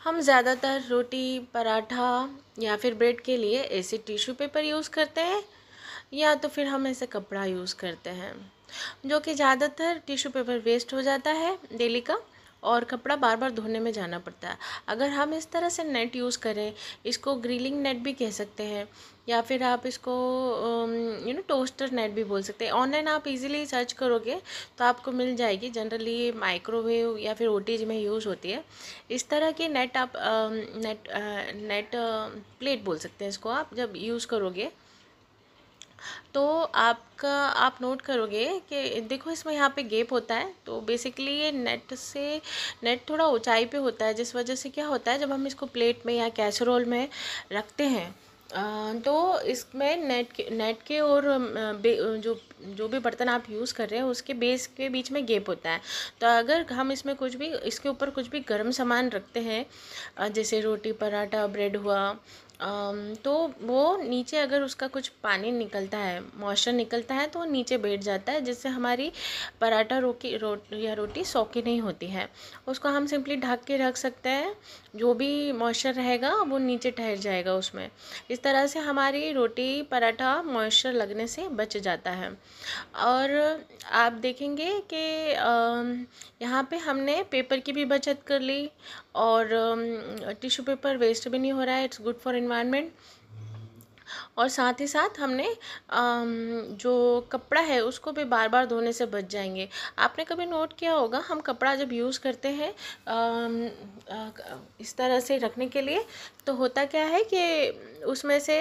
हम ज़्यादातर रोटी, पराठा या फिर ब्रेड के लिए ऐसे टिश्यू पेपर यूज़ करते हैं या तो फिर हम ऐसे कपड़ा यूज़ करते हैं, जो कि ज़्यादातर टिश्यू पेपर वेस्ट हो जाता है डेली का और कपड़ा बार बार धोने में जाना पड़ता है। अगर हम इस तरह से नेट यूज़ करें, इसको ग्रिलिंग नेट भी कह सकते हैं या फिर आप इसको टोस्टर नेट भी बोल सकते हैं। ऑनलाइन आप इजीली सर्च करोगे तो आपको मिल जाएगी। जनरली माइक्रोवेव या फिर ओटीजी में यूज़ होती है। इस तरह की नेट आप नेट प्लेट बोल सकते हैं इसको। आप जब यूज़ करोगे तो आप नोट करोगे कि देखो इसमें यहाँ पे गैप होता है। तो बेसिकली ये नेट थोड़ा ऊंचाई पे होता है, जिस वजह से क्या होता है जब हम इसको प्लेट में या कैसरोल में रखते हैं तो इसमें नेट के और जो भी बर्तन आप यूज़ कर रहे हैं उसके बेस के बीच में गैप होता है। तो अगर हम इसमें इसके ऊपर कुछ भी गर्म सामान रखते हैं, जैसे रोटी, पराठा, ब्रेड हुआ, तो वो नीचे अगर उसका कुछ पानी निकलता है, मॉइस्चर निकलता है, तो वो नीचे बैठ जाता है, जिससे हमारी पराठा या रोटी सौखी नहीं होती है। उसको हम सिंपली ढक के रख सकते हैं, जो भी मॉइस्चर रहेगा वो नीचे ठहर जाएगा उसमें। इस तरह से हमारी रोटी, पराठा मॉइस्चर लगने से बच जाता है। और आप देखेंगे कि यहाँ पे हमने पेपर की भी बचत कर ली और टिश्यू पेपर वेस्ट भी नहीं हो रहा है। It's good for environment. और साथ ही साथ हमने जो कपड़ा है उसको भी बार बार धोने से बच जाएंगे। आपने कभी नोट किया होगा, हम कपड़ा जब यूज़ करते हैं इस तरह से रखने के लिए, तो होता क्या है कि उसमें से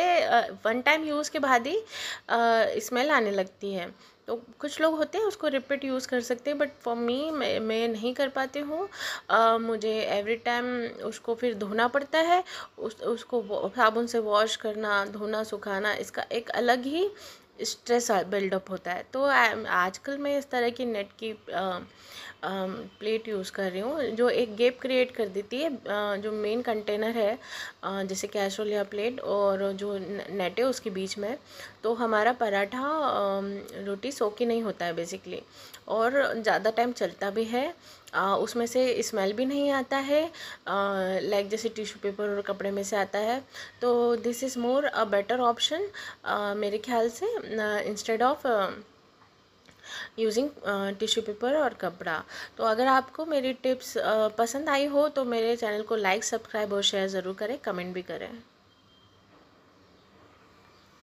वन टाइम यूज़ के बाद ही स्मेल आने लगती है। तो कुछ लोग होते हैं उसको रिपीट यूज़ कर सकते हैं, बट फॉर मी मैं नहीं कर पाती हूँ। मुझे एवरी टाइम उसको फिर धोना पड़ता है। उसको साबुन से वॉश करना, धोना, सुखाना, इसका एक अलग ही स्ट्रेस बिल्डअप होता है। तो आजकल मैं इस तरह की नेट की प्लेट यूज़ कर रही हूँ, जो एक गैप क्रिएट कर देती है। जो मेन कंटेनर है जैसे कैसरोल या प्लेट और जो नेट है उसके बीच में, तो हमारा पराठा रोटी सोकी नहीं होता है बेसिकली, और ज़्यादा टाइम चलता भी है। उसमें से स्मेल भी नहीं आता है लाइक जैसे टिश्यू पेपर और कपड़े में से आता है। तो this is more a better option मेरे ख्याल से, instead of using tissue paper और कपड़ा। तो अगर आपको मेरी टिप्स पसंद आई हो तो मेरे चैनल को लाइक, सब्सक्राइब और शेयर ज़रूर करें, कमेंट भी करें।